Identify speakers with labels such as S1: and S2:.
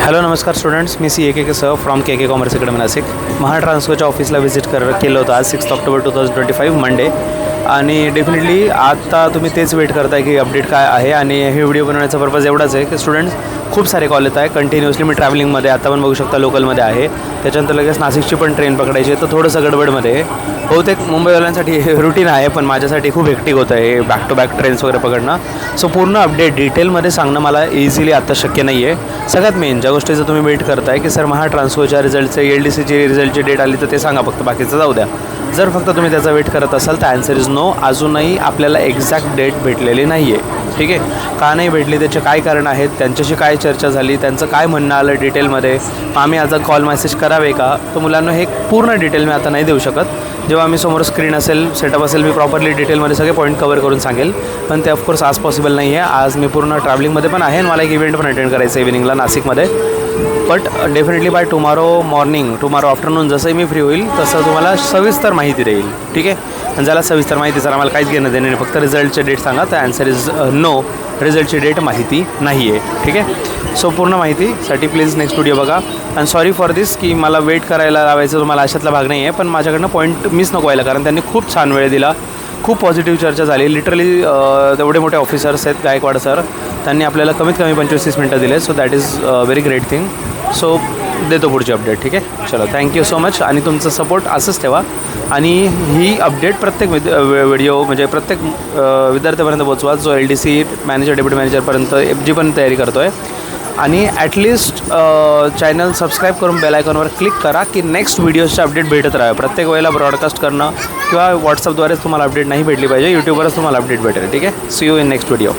S1: Hello नमस्कार students, मी K sir from K commerce academy Nashik. महाट्रान्सफरच्या ऑफिसला व्हिजिट केलं होतं आज 6 ऑक्टोबर 2025 मंडे. आणि डेफिनेटली आता तुम्ही तेच वेट करताय की अपडेट काय आहे. आणि हे व्हिडिओ बनवण्याचा पर्पज एवढाच आहे की स्टुडंट्स खूप सारे कॉल येत आहे कंटिन्युअसली. मी ट्रॅव्हलिंगमध्ये आता पण बघू शकता लोकलमध्ये आहे, त्याच्यानंतर लगेच नाशिकची पण ट्रेन पकडायची आहे, तर थोडंसं गडबडमध्ये आहे. बहुतेक मुंबईवाल्यांसाठी हे रुटीन आहे, पण माझ्यासाठी खूप हेक्टिक होतं आहे बॅक टू बॅक ट्रेन्स वगैरे पकडणं. सो पूर्ण अपडेट डिटेलमध्ये सांगणं मला इझिली आता शक्य नाही आहे. सगळ्यात मेन ज्या गोष्टीचं तुम्ही वेट करताय की सर महाट्रान्सफरच्या रिझल्टचे LDCची रिझल्टची डेट आली तर ते सांगा, फक्त बाकीचं जाऊ द्या. जर फक्त तुम्ही त्याचा वेट करत असाल तर ॲन्सर इज नो. अजूनही आपल्याला एक्झॅक्ट डेट भेटलेली नाही आहे. ठीक आहे, का नाही भेटली, त्याचे काय कारण आहेत, त्यांच्याशी काय चर्चा झाली, त्यांचं काय म्हणणं आलं डिटेलमध्ये, आम्ही आता कॉल मेसेज करावे का, तर मुलांना हे पूर्ण डिटेल मी आता नाही देऊ शकत. जेव्हा मी समोर स्क्रीन असेल, सेटअप असेल, मी प्रॉपरली डिटेलमध्ये सगळे पॉईंट कवर करून सांगेल. पण ते ऑफकोर्स आज पॉसिबल नाही आहे. आज मी पूर्ण ट्रॅव्हलिंगमध्ये पण आहे आणि मला एक इव्हेंट पण अटेंड करायचं आहे इव्हिनिंगला नाशिकमध्ये. But definitely by tomorrow morning, tomorrow afternoon जसंही मी फ्री होईल तसं तुम्हाला सविस्तर माहिती देईल. ठीक आहे, आणि ज्याला सविस्तर माहिती सर आम्हाला काहीच घेणं देणे नाही, फक्त रिझल्टचे डेट सांगा, तर ॲन्सर इज नो. रिझल्टची डेट माहिती नाही आहे. ठीक आहे, सो पूर्ण माहितीसाठी प्लीज नेक्स्ट व्हिडिओ बघा. अँड सॉरी फॉर दिस की मला वेट करायला लावायचं तुम्हाला अशातला भाग नाही आहे, पण माझ्याकडनं पॉईंट मिस नको व्हायला, कारण त्यांनी खूप छान वेळ दिला, खूप पॉझिटिव्ह चर्चा झाली. लिटरली तेवढे मोठे ऑफिसर्स आहेत गायकवाड सर, त्यांनी आपल्याला कमीत कमी 25-30 मिनटं दिले. So that is very great thing. So देतो पुढची अपडेट. ठीक आहे, चलो थँक्यू सो मच. आणि तुमचं सपोर्ट असंच ठेवा. आणि ही अपडेट प्रत्येक व्हिडिओ म्हणजे प्रत्येक विद्यार्थ्यापर्यंत पोचवा जो LDC मॅनेजर, डेप्युटी मॅनेजरपर्यंत FG पण तयारी करतो आहे. आणि ॲटलिस्ट चॅनल सबस्क्राईब करून बेल आयकॉनवर क्लिक करा की नेक्स्ट व्हिडिओजचे अपडेट भेटत राहावे. प्रत्येक वेळेला ब्रॉडकास्ट करणं किंवा व्हॉट्सअपद्वारेच तुम्हाला अपडेट नाही भेटली पाहिजे, यूट्यूबवरच तुम्हाला अपडेट भेटेल. ठीक आहे, see you in next video.